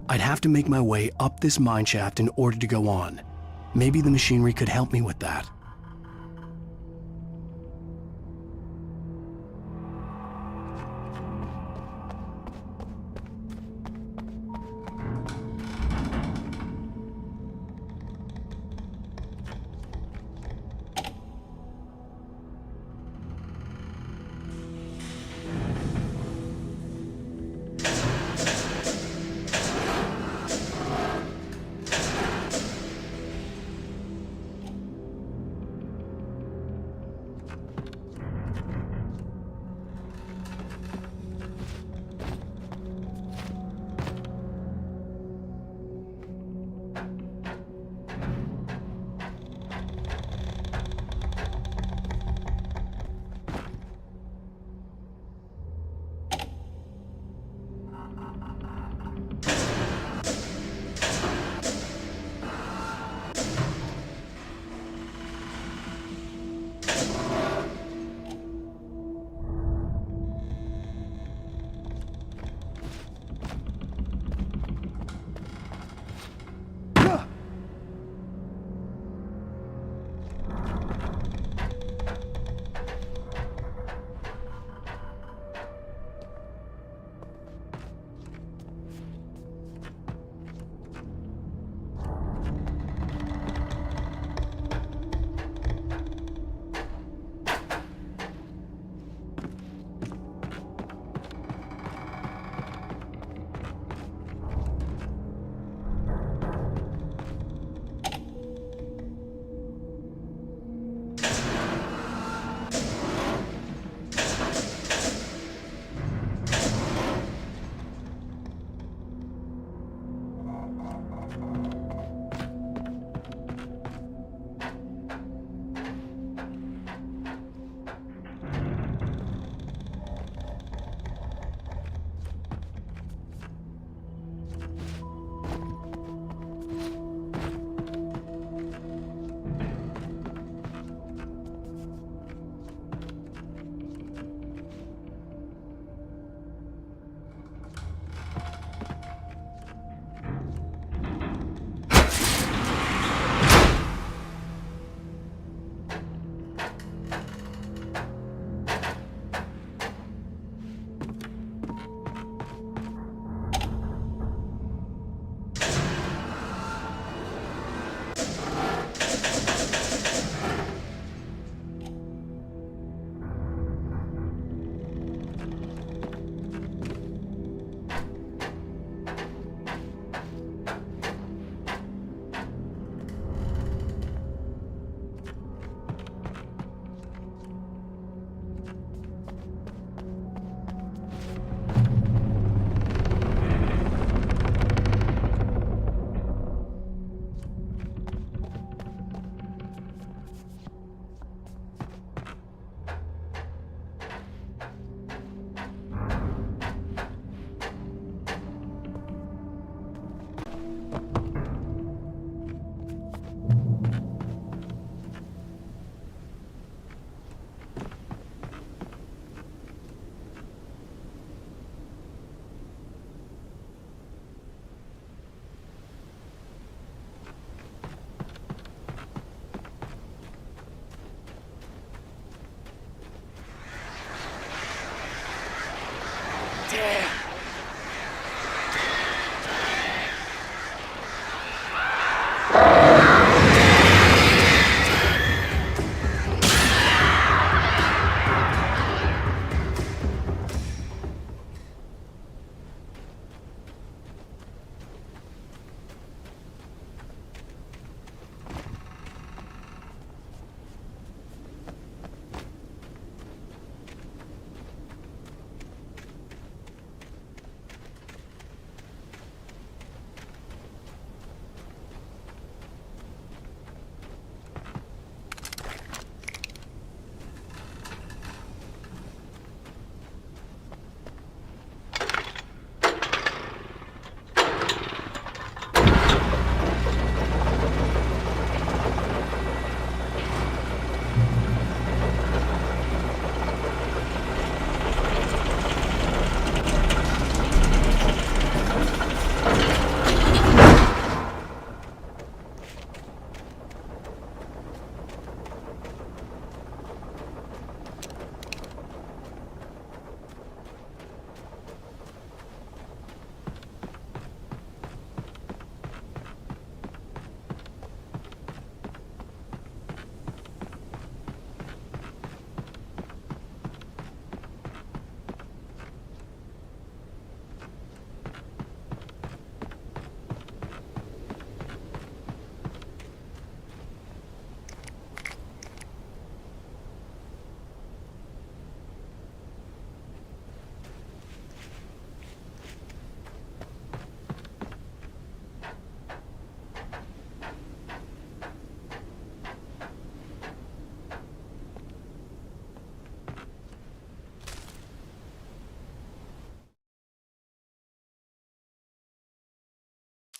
I'd have to make my way up this mine shaft in order to go on. Maybe the machinery could help me with that.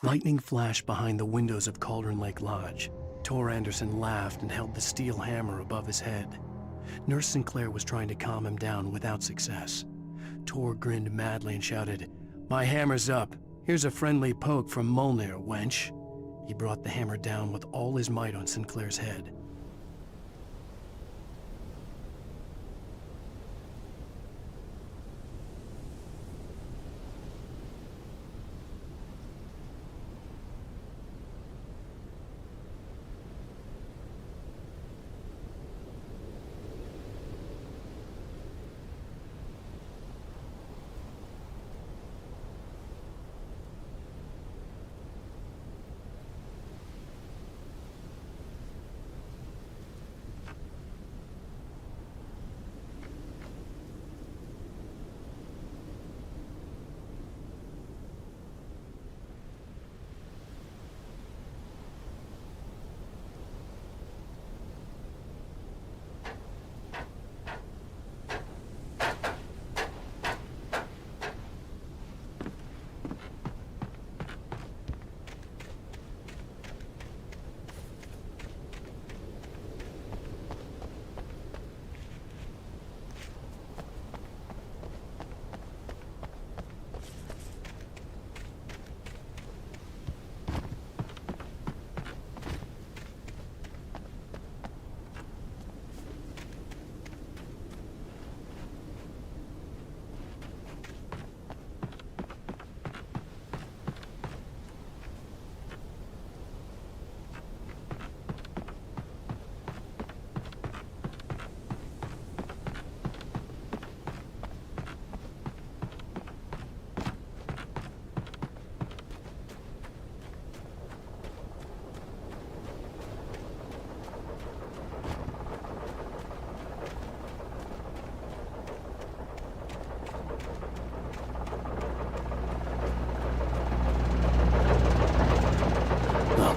Lightning flashed behind the windows of Cauldron Lake Lodge. Tor Anderson laughed and held the steel hammer above his head. Nurse Sinclair was trying to calm him down without success. Tor grinned madly and shouted, "My hammer's up. Here's a friendly poke from Molnir, wench." He brought the hammer down with all his might on Sinclair's head.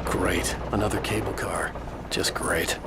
Great. Another cable car. Just great.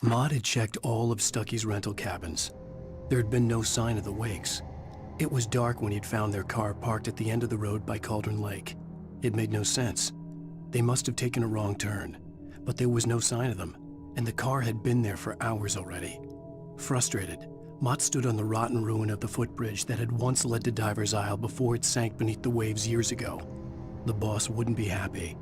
Maud had checked all of Stucky's rental cabins. There had been no sign of the Wakes. It was dark when he'd found their car parked at the end of the road by Cauldron Lake. It made no sense. They must have taken a wrong turn, but there was no sign of them, and the car had been there for hours already. Frustrated, Mott stood on the rotten ruin of the footbridge that had once led to Diver's Isle before it sank beneath the waves years ago. The boss wouldn't be happy.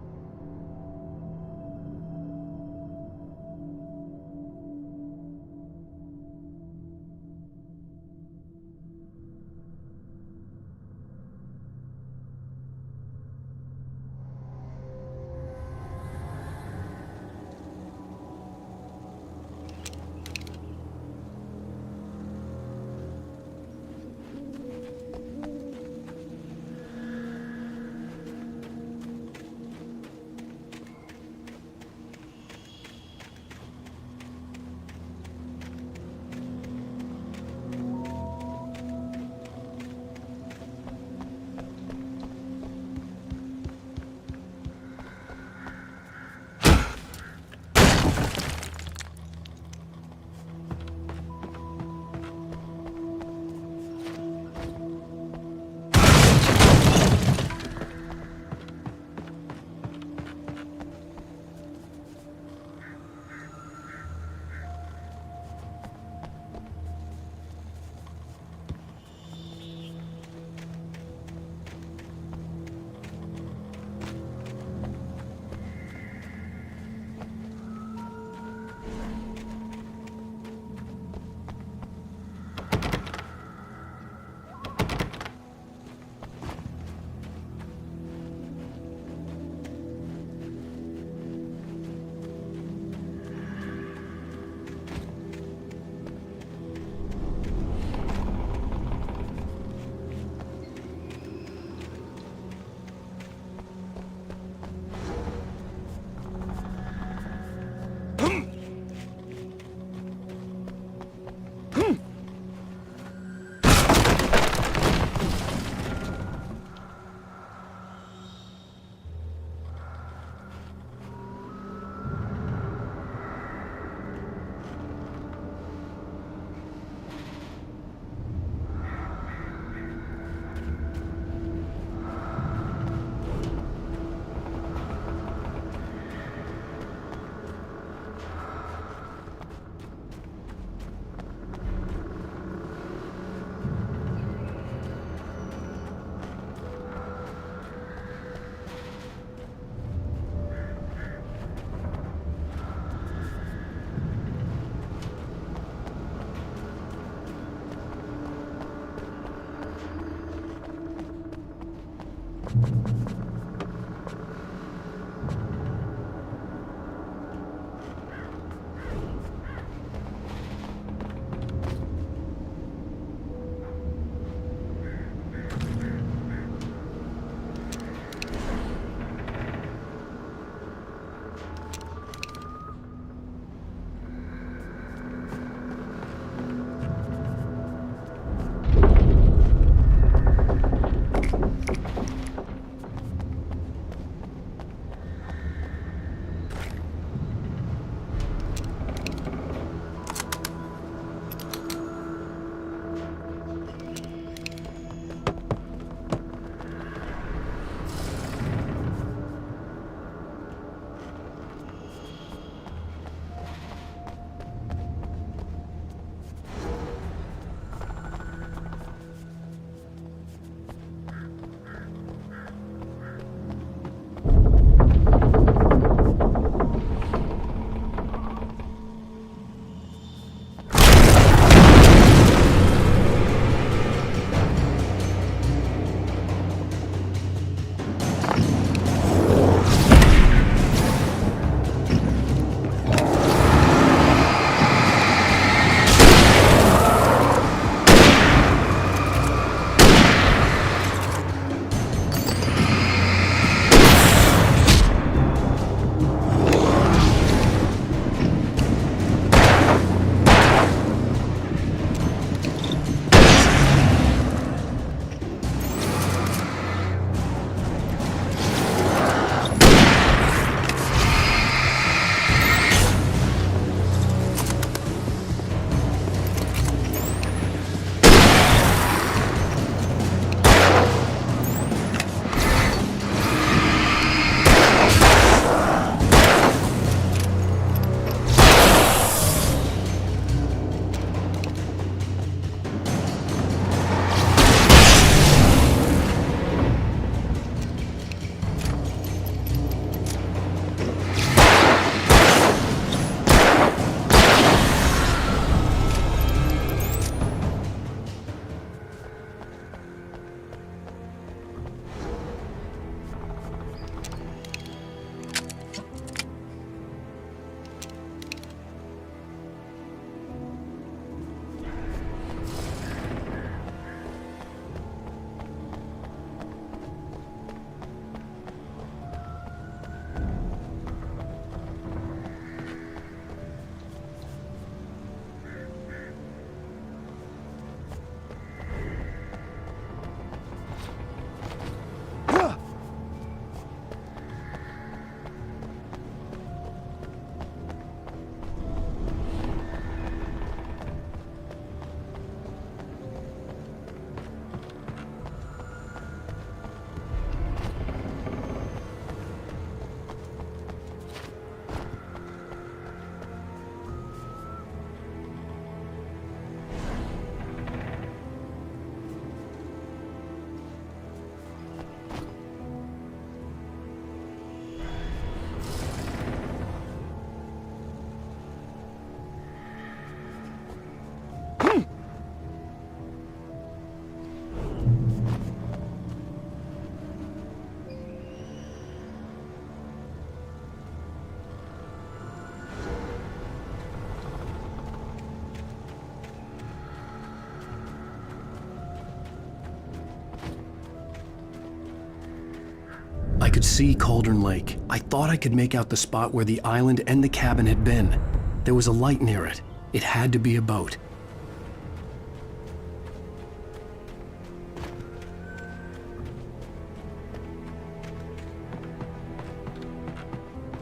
I could see Cauldron Lake. I thought I could make out the spot where the island and the cabin had been. There was a light near it. It had to be a boat.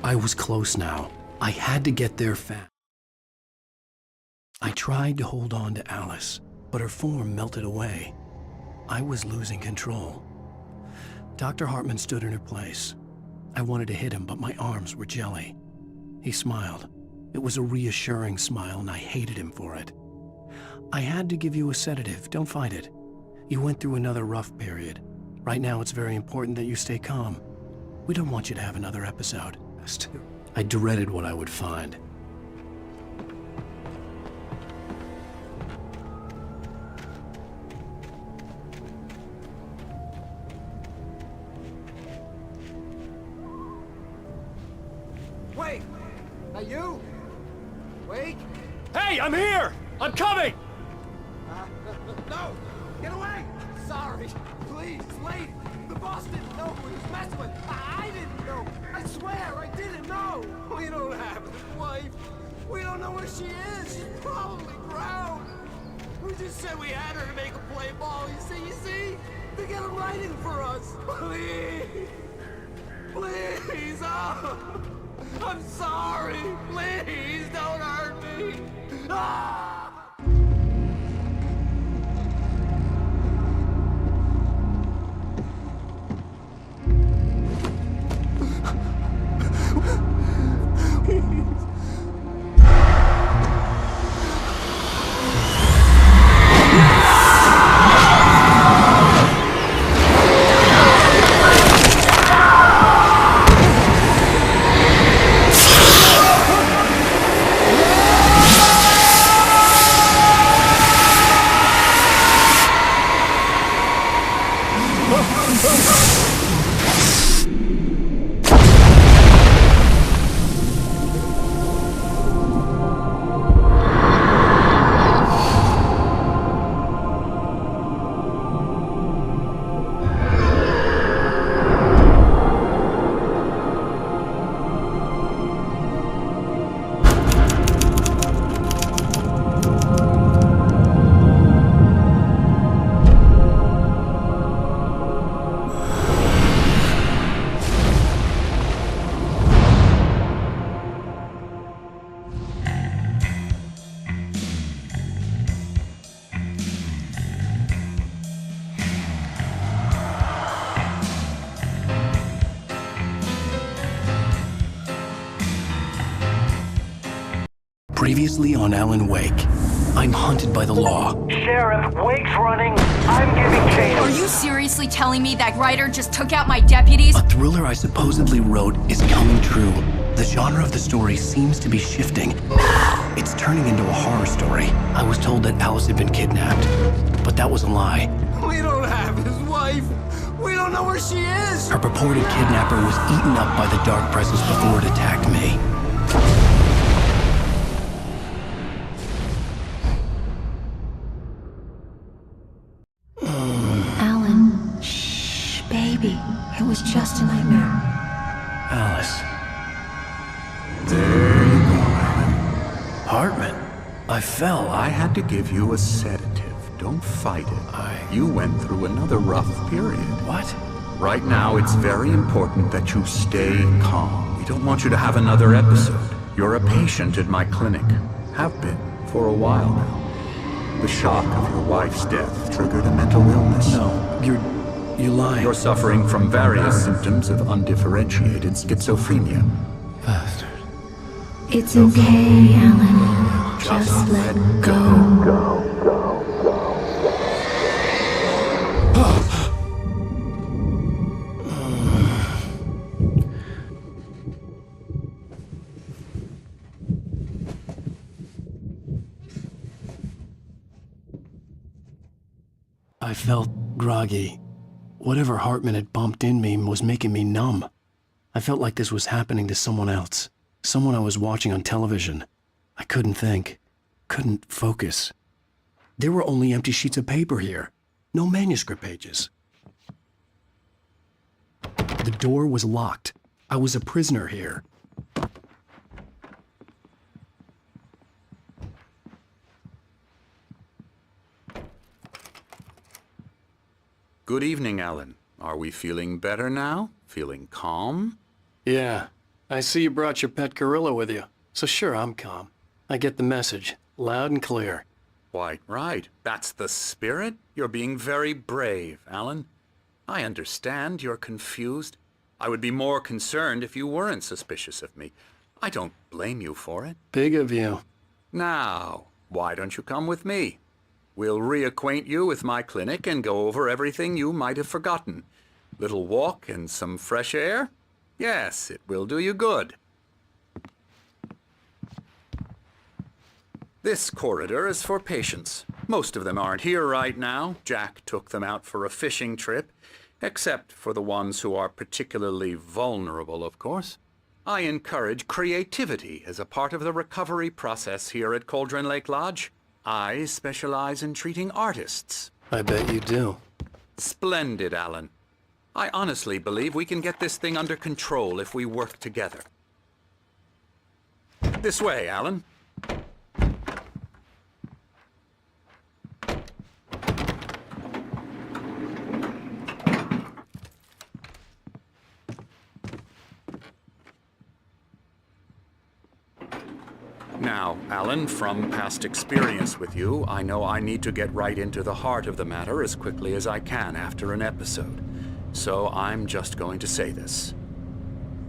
I was close now. I had to get there fast. I tried to hold on to Alice, but her form melted away. I was losing control. Dr. Hartman stood in her place. I wanted to hit him, but my arms were jelly. He smiled. It was a reassuring smile, and I hated him for it. I had to give you a sedative. Don't fight it. You went through another rough period. Right now, it's very important that you stay calm. We don't want you to have another episode. I dreaded what I would find. Wait! That you? Wait! Hey, I'm here! I'm coming! No! Get away! Sorry! Please, wait! The boss didn't know who he was messing with! I didn't know! I swear, I didn't know! We don't have his wife! We don't know where she is! She's probably drowned! We just said we had her to make a play ball, you see? To get him writing for us! Please! Please! Oh! I'm sorry! Please don't hurt me! Ah! Previously on Alan Wake, I'm hunted by the law. Sheriff, Wake's running. I'm giving chase. Are you seriously telling me that writer just took out my deputies? A thriller I supposedly wrote is coming true. The genre of the story seems to be shifting. It's turning into a horror story. I was told that Alice had been kidnapped, but that was a lie. We don't have his wife! We don't know where she is! Her purported kidnapper was eaten up by the dark presence before it attacked me. Alan, shh, baby. It was just a nightmare. Alice. There you go, Alan. Hartman. I fell. I had to give you a sedative. Don't fight it. You went through another rough period. What? Right now, it's very important that you stay calm. We don't want you to have another episode. You're a patient at my clinic. Have been for a while now. The shock of your wife's death triggered a mental illness. No, you lie. You're suffering from various symptoms of undifferentiated schizophrenia. Bastard. It's okay, Alan. Just let go. I felt groggy. Whatever Hartman had bumped in me was making me numb. I felt like this was happening to someone else. Someone I was watching on television. I couldn't think. Couldn't focus. There were only empty sheets of paper here. No manuscript pages. The door was locked. I was a prisoner here. Good evening, Alan. Are we feeling better now? Feeling calm? Yeah, I see you brought your pet gorilla with you. So sure, I'm calm. I get the message, loud and clear. Quite right. That's the spirit. You're being very brave, Alan. I understand you're confused. I would be more concerned if you weren't suspicious of me. I don't blame you for it. Big of you. Now, why don't you come with me? We'll reacquaint you with my clinic and go over everything you might have forgotten. Little walk and some fresh air? Yes, it will do you good. This corridor is for patients. Most of them aren't here right now. Jack took them out for a fishing trip, except for the ones who are particularly vulnerable, of course. I encourage creativity as a part of the recovery process here at Cauldron Lake Lodge. I specialize in treating artists. I bet you do. Splendid, Alan. I honestly believe we can get this thing under control if we work together. This way, Alan. Now, Alan, from past experience with you, I know I need to get right into the heart of the matter as quickly as I can after an episode. So I'm just going to say this.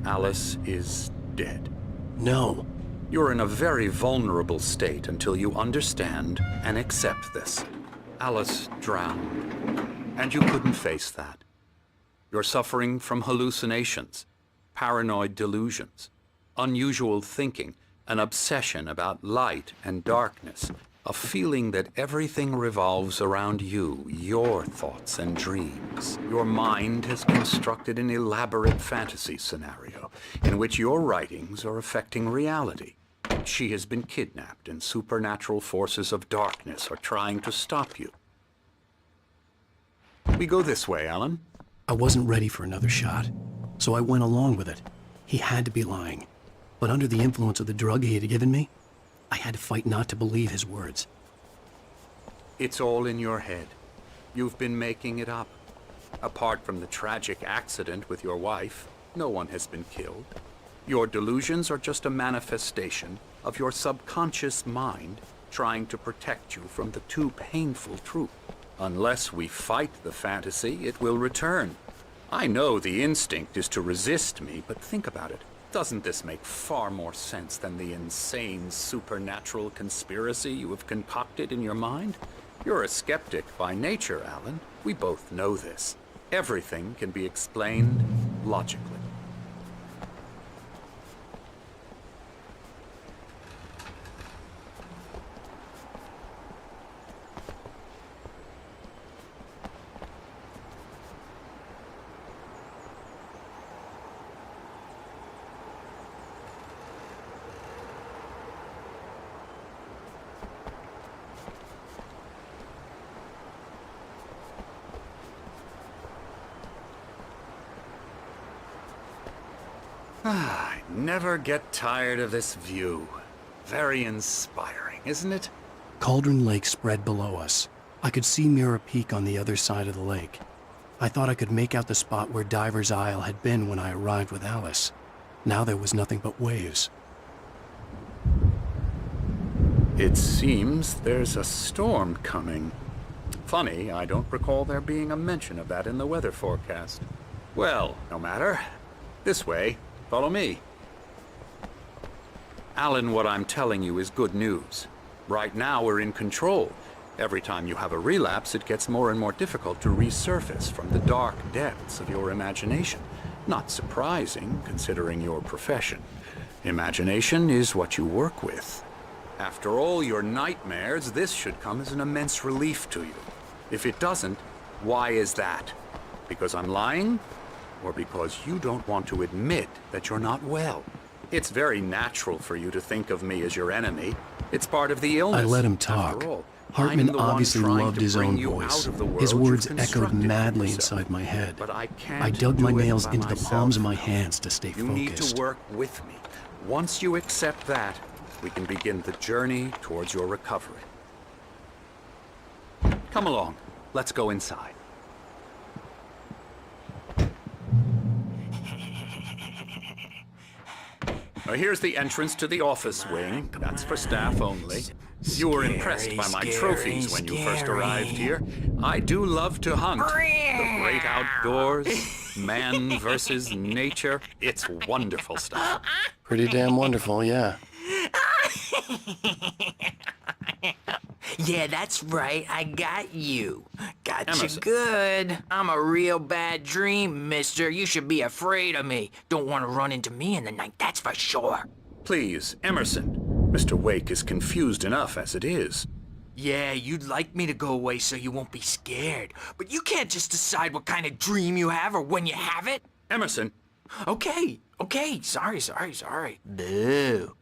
Alice is dead. No. You're in a very vulnerable state until you understand and accept this. Alice drowned, and you couldn't face that. You're suffering from hallucinations, paranoid delusions, unusual thinking, an obsession about light and darkness, a feeling that everything revolves around you, your thoughts and dreams. Your mind has constructed an elaborate fantasy scenario in which your writings are affecting reality. She has been kidnapped and supernatural forces of darkness are trying to stop you. We go this way, Alan. I wasn't ready for another shot, so I went along with it. He had to be lying. But under the influence of the drug he had given me, I had to fight not to believe his words. It's all in your head. You've been making it up. Apart from the tragic accident with your wife, no one has been killed. Your delusions are just a manifestation of your subconscious mind trying to protect you from the too painful truth. Unless we fight the fantasy, it will return. I know the instinct is to resist me, but think about it. Doesn't this make far more sense than the insane supernatural conspiracy you have concocted in your mind? You're a skeptic by nature, Alan. We both know this. Everything can be explained logically. I never get tired of this view. Very inspiring, isn't it? Cauldron Lake spread below us. I could see Mirror Peak on the other side of the lake. I thought I could make out the spot where Diver's Isle had been when I arrived with Alice. Now there was nothing but waves. It seems there's a storm coming. Funny, I don't recall there being a mention of that in the weather forecast. Well, no matter. This way. Follow me. Alan, what I'm telling you is good news. Right now we're in control. Every time you have a relapse, it gets more and more difficult to resurface from the dark depths of your imagination. Not surprising, considering your profession. Imagination is what you work with. After all your nightmares, this should come as an immense relief to you. If it doesn't, why is that? Because I'm lying? Or because you don't want to admit that you're not well? It's very natural for you to think of me as your enemy. It's part of the illness. I let him talk. After all, Hartman the one obviously trying loved to his bring own you voice. out of the world His you've words echoed constructed for madly yourself. inside my head. But I can't I dug my do it nails by into the myself. palms of my hands to stay You need focused. to work with me. Once you accept that, we can begin the journey towards your recovery. Come along. Let's go inside. Now, here's the entrance to the office wing. That's for staff only. You were impressed by my trophies when you first arrived here. I do love to hunt. The great outdoors, man versus nature. It's wonderful stuff. Pretty damn wonderful, yeah. Yeah, that's right. I got you. Got you Emerson. good. I'm a real bad dream, mister. You should be afraid of me. Don't want to run into me in the night, that's for sure. Please, Emerson. Mr. Wake is confused enough as it is. Yeah, you'd like me to go away so you won't be scared. But you can't just decide what kind of dream you have or when you have it. Emerson, Okay. Sorry. Boo.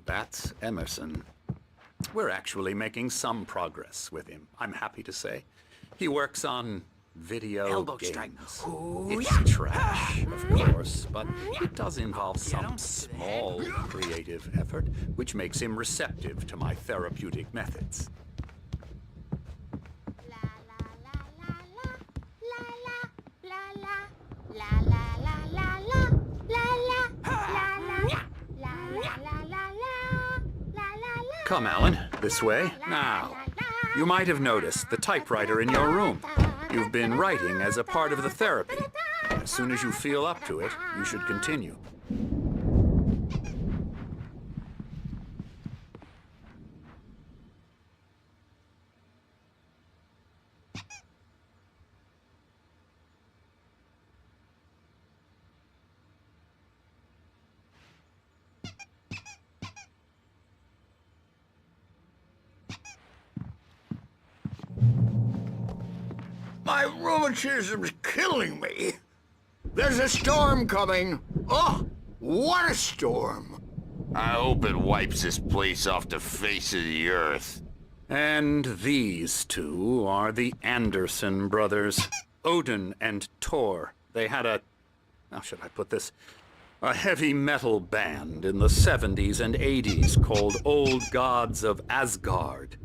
that's Emerson. We're actually making some progress with him, I'm happy to say. He works on video Elbow games. strike. Ooh, It's yeah. trash, of course, but it does involve some small creative effort, which makes him receptive to my therapeutic methods. Come, Alan, this way. Now, you might have noticed the typewriter in your room. You've been writing as a part of the therapy. As soon as you feel up to it, you should continue. My rheumatism's killing me. There's a storm coming. Oh, what a storm. I hope it wipes this place off the face of the earth. And these two are the Anderson brothers, Odin and Tor. They had how should I put this? A heavy metal band in the 70s and 80s called Old Gods of Asgard.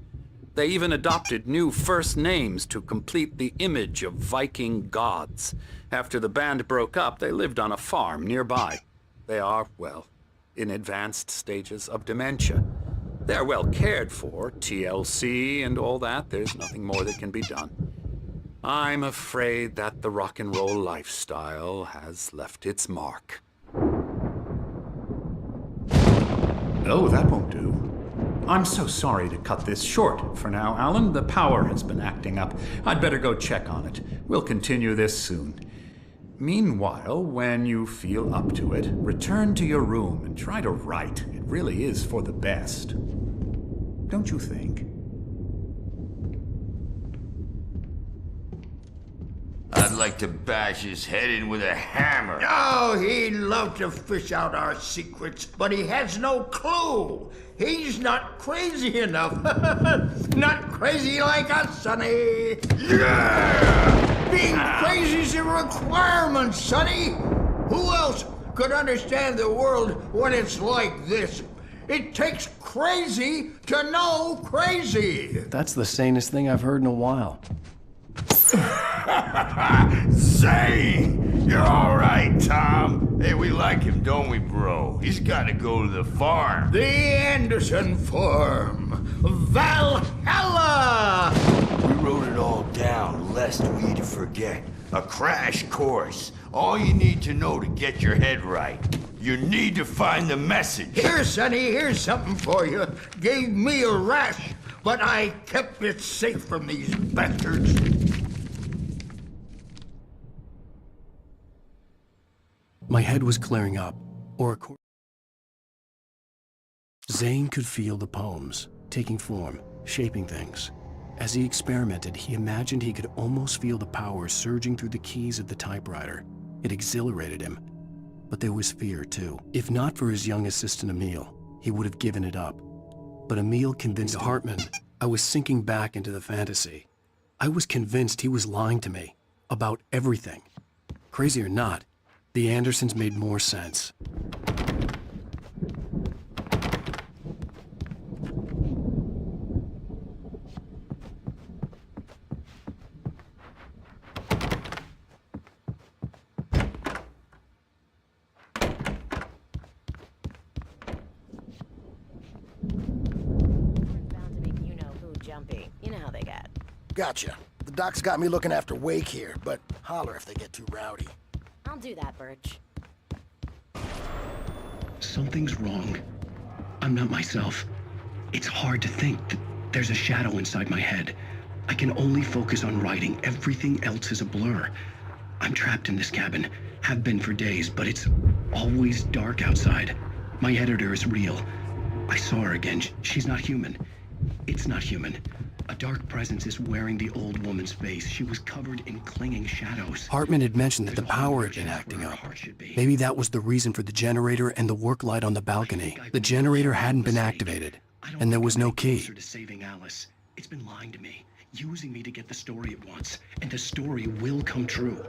They even adopted new first names to complete the image of Viking gods. After the band broke up, they lived on a farm nearby. They are, well, in advanced stages of dementia. They're well cared for, TLC and all that. There's nothing more that can be done. I'm afraid that the rock and roll lifestyle has left its mark. Oh, that won't do. I'm so sorry to cut this short for now, Alan. The power has been acting up. I'd better go check on it. We'll continue this soon. Meanwhile, when you feel up to it, return to your room and try to write. It really is for the best. Don't you think? I'd like to bash his head in with a hammer. Oh, he'd love to fish out our secrets, but he has no clue. He's not crazy enough. Not crazy like us, Sonny. Yeah! Being crazy's a requirement, Sonny. Who else could understand the world when it's like this? It takes crazy to know crazy. That's the sanest thing I've heard in a while. Zane! You're all right, Tom. Hey, we like him, don't we, bro? He's got to go to the farm. The Anderson Farm. Valhalla! We wrote it all down, lest we forget. A crash course. All you need to know to get your head right. You need to find the message. Here, Sonny, here's something for you. Gave me a rash, but I kept it safe from these bastards. My head was clearing up, Zane could feel the poems, taking form, shaping things. As he experimented, he imagined he could almost feel the power surging through the keys of the typewriter. It exhilarated him. But there was fear, too. If not for his young assistant, Emil, he would have given it up. But Emil convinced Hartman I was sinking back into the fantasy. I was convinced he was lying to me about everything. Crazy or not, the Andersons made more sense. Jumpy. You know how they get. Gotcha. The doc's got me looking after Wake here, but holler if they get too rowdy. I'll do that, Birch. Something's wrong. I'm not myself. It's hard to think that there's a shadow inside my head. I can only focus on writing. Everything else is a blur. I'm trapped in this cabin. Have been for days, but it's always dark outside. My editor is real. I saw her again. She's not human. It's not human. A dark presence is wearing the old woman's face. She was covered in clinging shadows. Hartman had mentioned that the power had been acting up. Maybe that was the reason for the generator and the work light on the balcony. The generator hadn't been activated, and there was no key. To saving Alice. It's been lying to me, using me to get the story it wants, and the story will come true.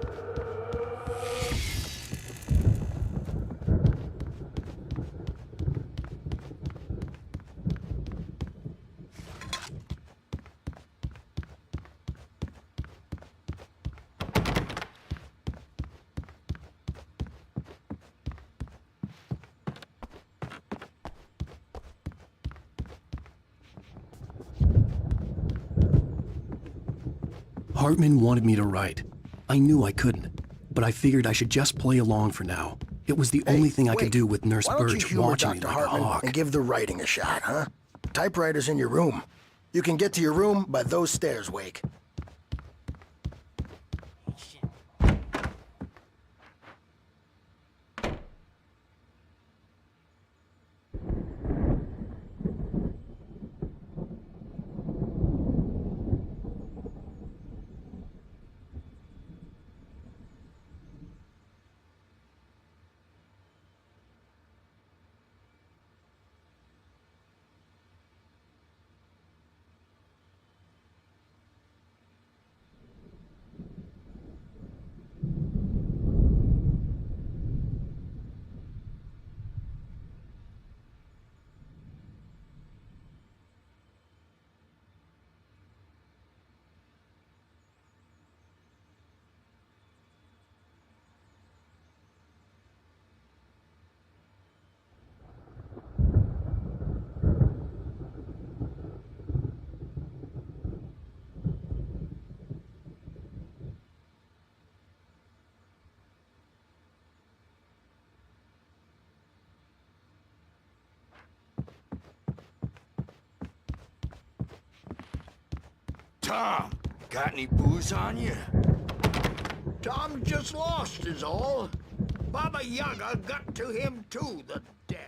Hartman wanted me to write. I knew I couldn't, but I figured I should just play along for now. It was the only thing I could do with Nurse Birch watching me like a hawk. And give the writing a shot, huh? Typewriter's in your room. You can get to your room by those stairs, Wake. Tom, got any booze on you? Tom just lost is all. Baba Yaga got to him too, the damn.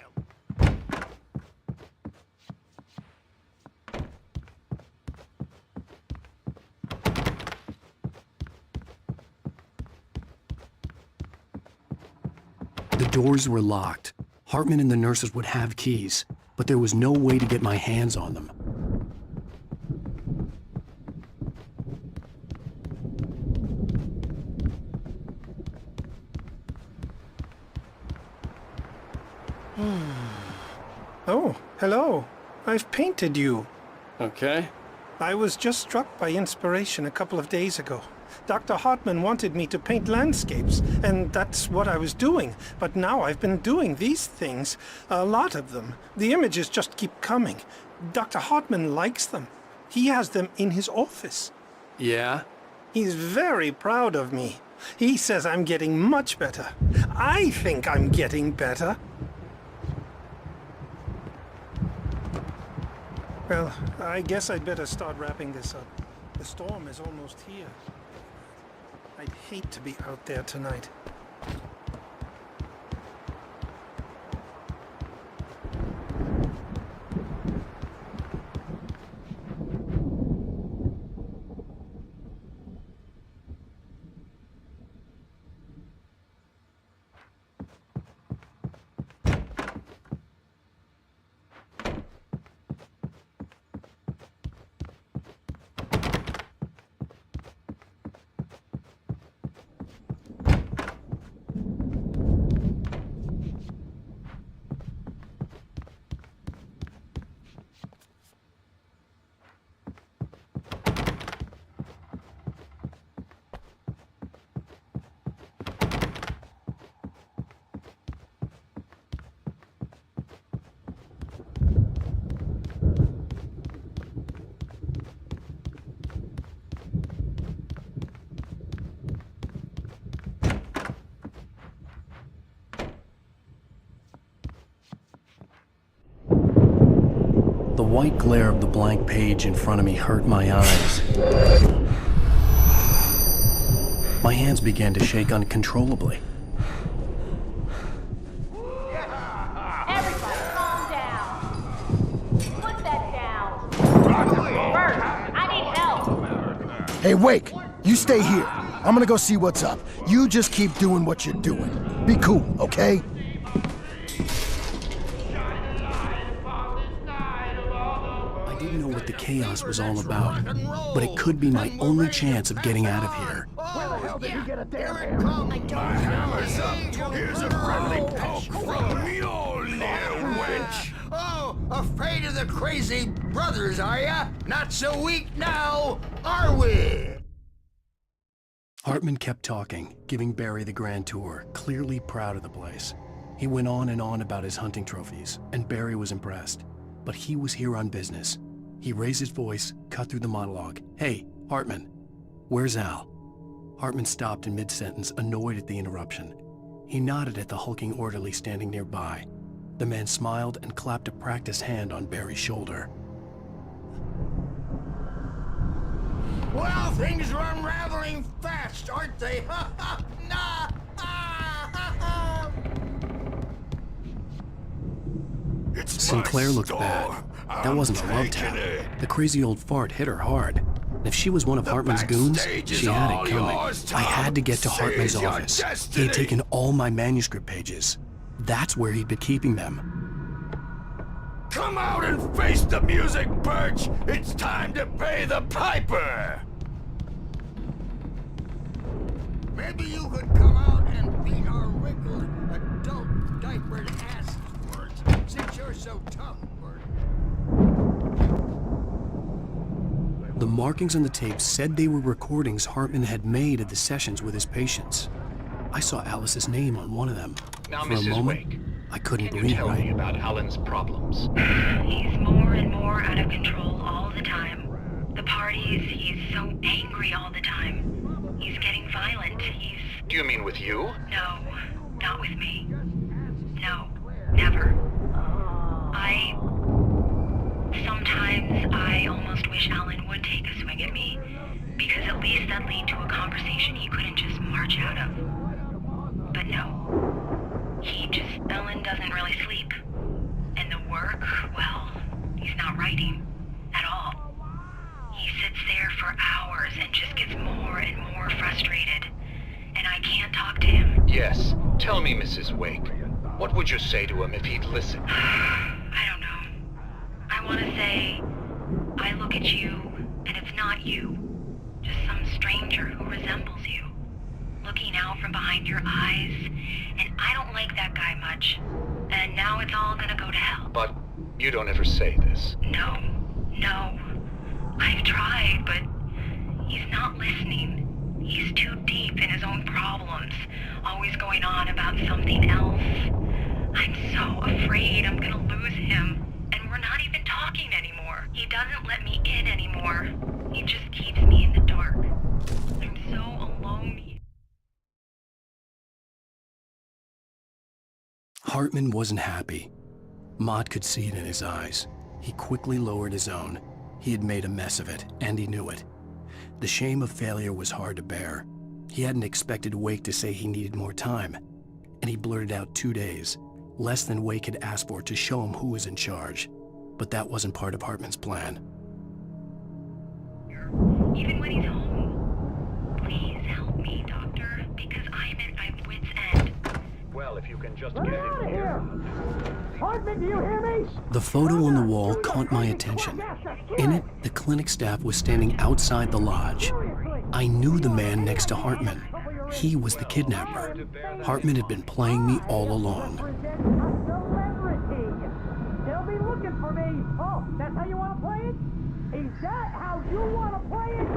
The doors were locked. Hartman and the nurses would have keys, but there was no way to get my hands on them. Oh, hello. I've painted you. Okay. I was just struck by inspiration a couple of days ago. Dr. Hartman wanted me to paint landscapes, and that's what I was doing. But now I've been doing these things, a lot of them. The images just keep coming. Dr. Hartman likes them. He has them in his office. Yeah? He's very proud of me. He says I'm getting much better. I think I'm getting better. Well, I guess I'd better start wrapping this up. The storm is almost here. I'd hate to be out there tonight. white glare of the blank page in front of me hurt my eyes. My hands began to shake uncontrollably. Everybody, calm down. Put that down. Bert, I need help. Hey, Wake, you stay here. I'm gonna go see what's up. You just keep doing what you're doing. Be cool, okay? I didn't know what the chaos was all about, but it could be my only chance of getting out of here. Where the hell did you get a damn hammer? My hammer's up. Here's a friendly poke from Mjolnir, wench. Oh, afraid of the crazy brothers, are ya? Not so weak now, are we? Hartman kept talking, giving Barry the grand tour, clearly proud of the place. He went on and on about his hunting trophies, and Barry was impressed. But he was here on business. He raised his voice, cut through the monologue. Hey, Hartman, where's Al? Hartman stopped in mid-sentence, annoyed at the interruption. He nodded at the hulking orderly standing nearby. The man smiled and clapped a practiced hand on Barry's shoulder. Well, things are unraveling fast, aren't they? Ha ha! Nah! Sinclair looked bad. That wasn't a love tap. The crazy old fart hit her hard. And if she was one of Hartman's goons, she had it coming. I had to get to Hartman's office. He had taken all my manuscript pages. That's where he'd been keeping them. Come out and face the music, Birch! It's time to pay the piper! Maybe you could come out and beat our wrinkled, adult, diapered ass words, since you're so tough, Bert. The markings on the tape said they were recordings Hartman had made at the sessions with his patients. I saw Alice's name on one of them. Now, For a Mrs. moment, Wake, I couldn't can you believe tell it. me about Alan's problems? He's more and more out of control all the time. The parties, he's so angry all the time. He's getting violent. Do you mean with you? No, not with me. No, never. Sometimes I almost wish Alan would take a swing at me, because at least that'd lead to a conversation he couldn't just march out of. But no. Alan doesn't really sleep. And the work, well, he's not writing at all. He sits there for hours and just gets more and more frustrated. And I can't talk to him. Yes. Tell me, Mrs. Wake. What would you say to him if he'd listen? I don't know. I want to say, I look at you, and it's not you. Just some stranger who resembles you. Looking out from behind your eyes, and I don't like that guy much. And now it's all gonna go to hell. But you don't ever say this. No. I've tried, but he's not listening. He's too deep in his own problems, always going on about something else. I'm so afraid I'm gonna lose him, and we're not even talking anymore. He doesn't let me in anymore. He just keeps me in the dark. I'm so alone here. Hartman wasn't happy. Maude could see it in his eyes. He quickly lowered his own. He had made a mess of it, and he knew it. The shame of failure was hard to bear. He hadn't expected Wake to say he needed more time, and he blurted out 2 days, less than Wake had asked for to show him who was in charge. But that wasn't part of Hartman's plan. Even when he's home. Please help me, Doctor, because I'm at my wit's end. Well, if you can just Get out of here! Hartman, do you hear me? The photo on the wall caught my attention. In it, the clinic staff was standing outside the lodge. I knew the man next to Hartman. He was the kidnapper. Hartman had been playing me all along. They'll be looking for me. Oh, that's how you want to play it? Is that how you want to play it?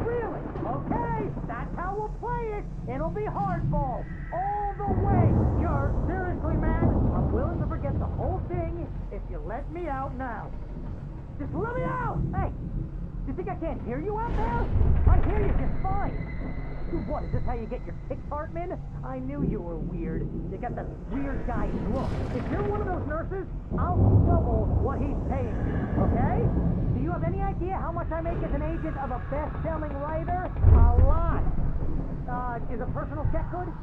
Really? Okay, that's how we'll play it. It'll be hardball all the way. Seriously, man, I'm willing to forget the whole thing if you let me out now. Just let me out! Hey, you think I can't hear you out there? I hear you just fine. What, is this how you get your kicks, Hartman? I knew you were weird. You got that weird guy look. If you're one of those nurses, I'll double what he's paying you, okay? Do you have any idea how much I make as an agent of a best-selling writer? A lot. Is a personal check good?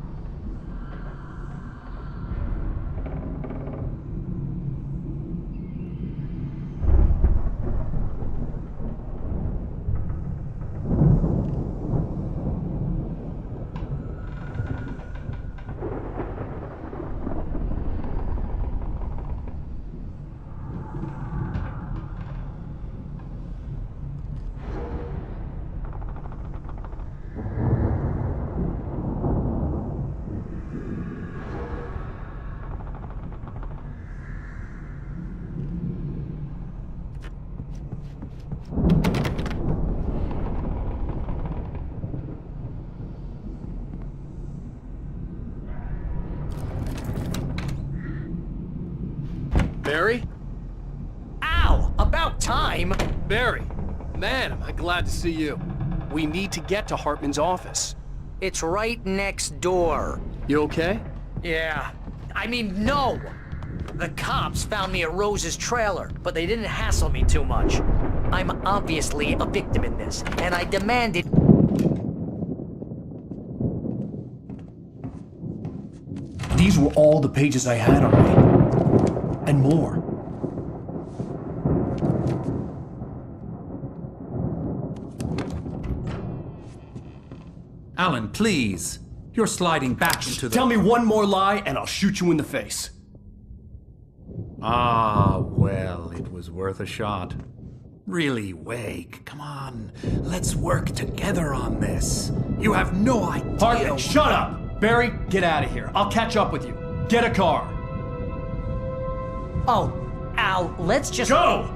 Barry? Ow! About time! Barry! Man, am I glad to see you. We need to get to Hartman's office. It's right next door. You okay? Yeah. I mean, no! The cops found me at Rose's trailer, but they didn't hassle me too much. I'm obviously a victim in this, and I demanded... These were all the pages I had on me. And more. Alan, please. You're sliding back into the... Tell me one more lie and I'll shoot you in the face. Ah, well, it was worth a shot. Really, Wake, come on. Let's work together on this. You have no idea... Hartman, shut up! Barry, get out of here. I'll catch up with you. Get a car. Oh, Al, let's just... Go!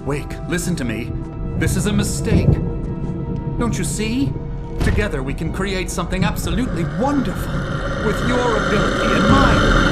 Wake, listen to me. This is a mistake. Don't you see? Together we can create something absolutely wonderful. With your ability and mine.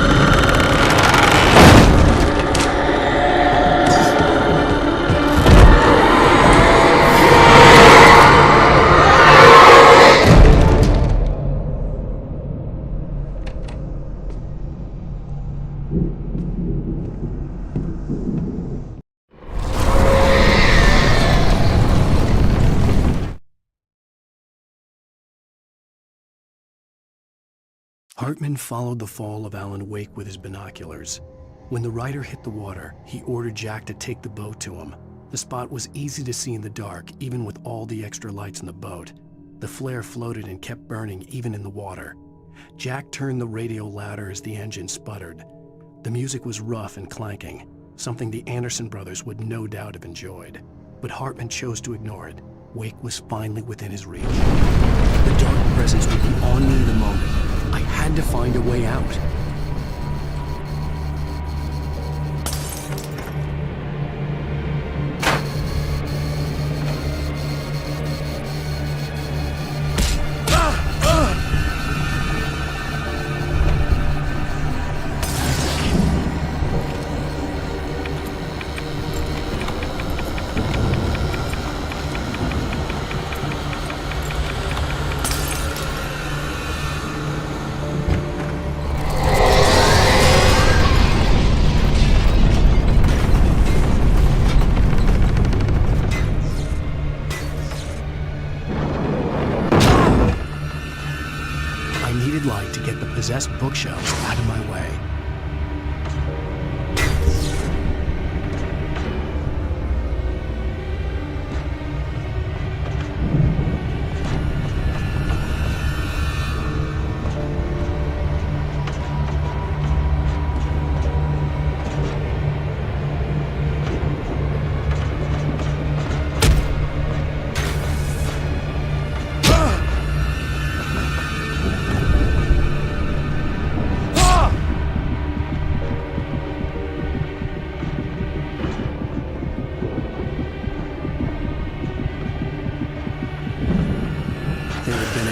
Hartman followed the fall of Alan Wake with his binoculars. When the rider hit the water, he ordered Jack to take the boat to him. The spot was easy to see in the dark, even with all the extra lights in the boat. The flare floated and kept burning even in the water. Jack turned the radio louder as the engine sputtered. The music was rough and clanking, something the Anderson brothers would no doubt have enjoyed. But Hartman chose to ignore it. Wake was finally within his reach. The dark presence would be on me in a moment. I had to find a way out. Light to get the possessed bookshelves out of my way.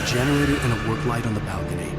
Generator and a work light on the balcony.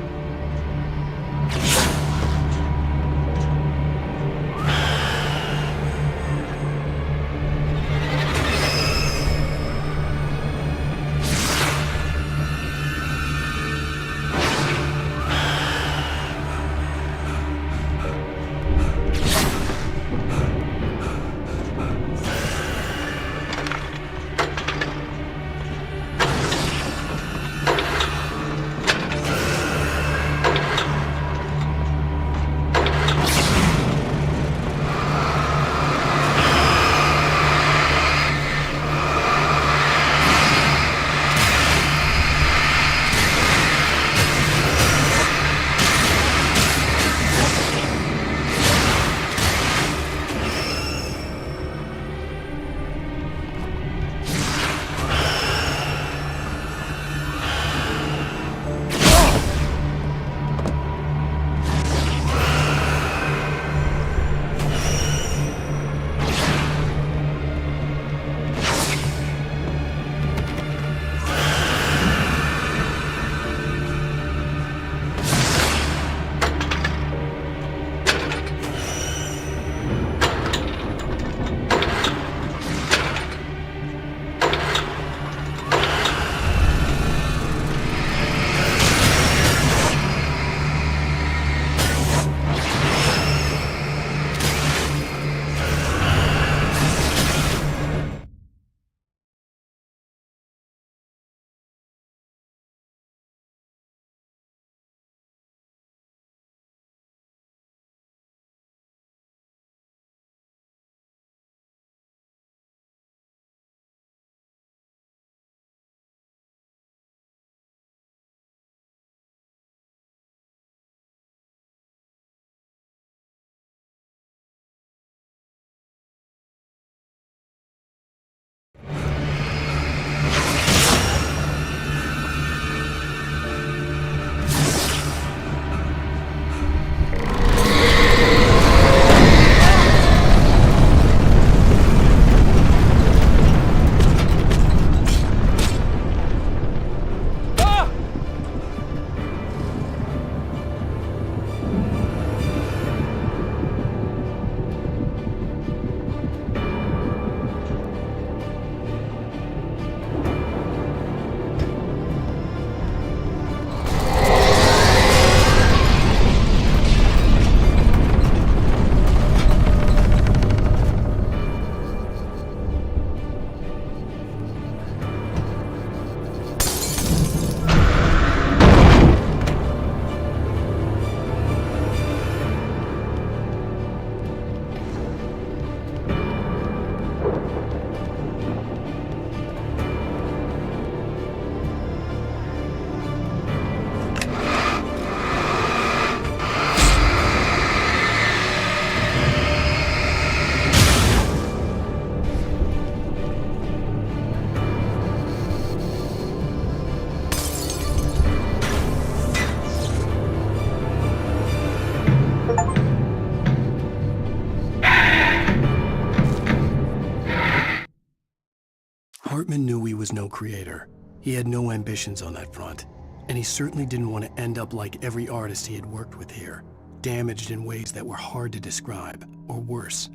Hartman knew he was no creator. He had no ambitions on that front, and he certainly didn't want to end up like every artist he had worked with here, damaged in ways that were hard to describe, or worse.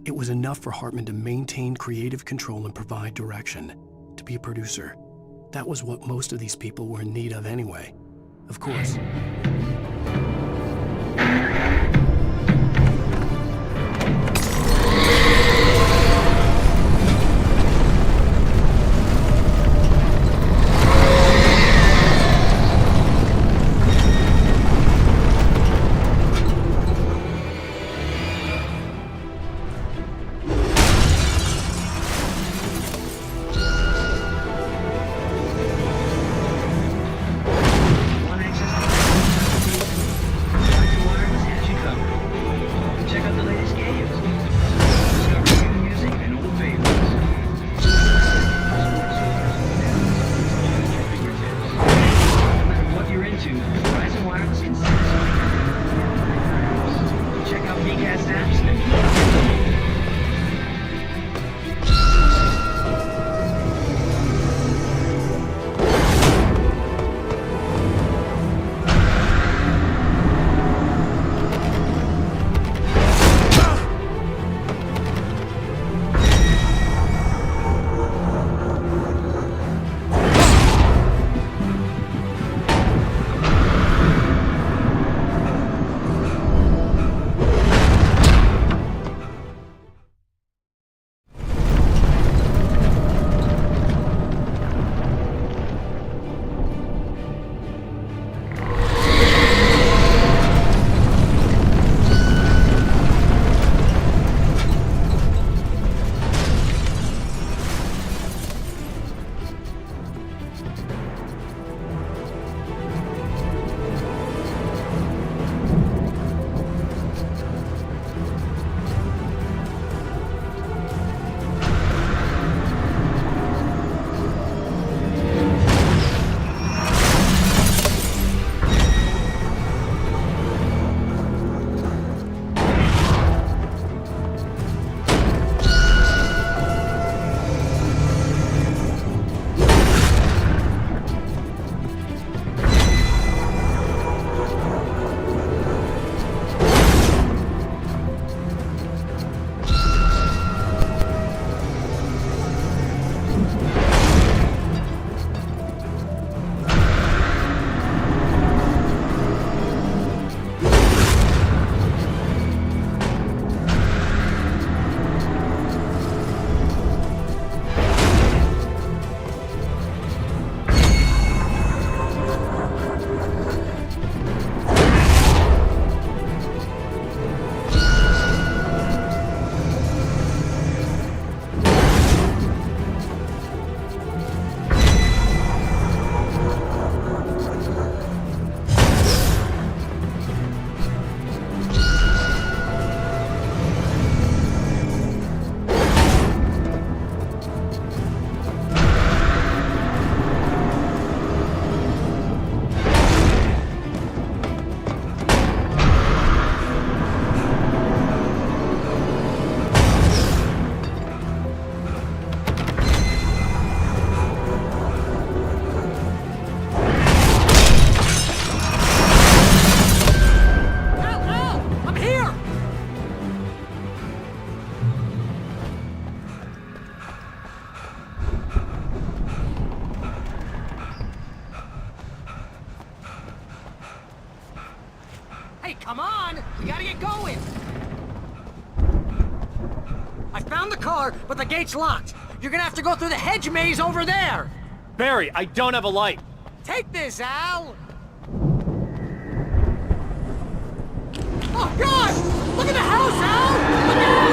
It was enough for Hartman to maintain creative control and provide direction, to be a producer. That was what most of these people were in need of anyway. Of course. Hey, come on! We gotta get going! I found the car, but the gate's locked. You're gonna have to go through the hedge maze over there! Barry, I don't have a light. Take this, Al! Oh, God! Look at the house, Al! Look at...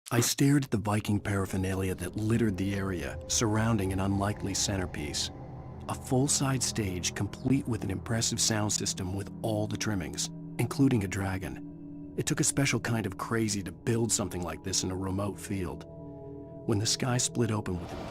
I stared at the Viking paraphernalia that littered the area, surrounding an unlikely centerpiece. A full-size stage complete with an impressive sound system with all the trimmings, including a dragon. It took a special kind of crazy to build something like this in a remote field. When the sky split open with a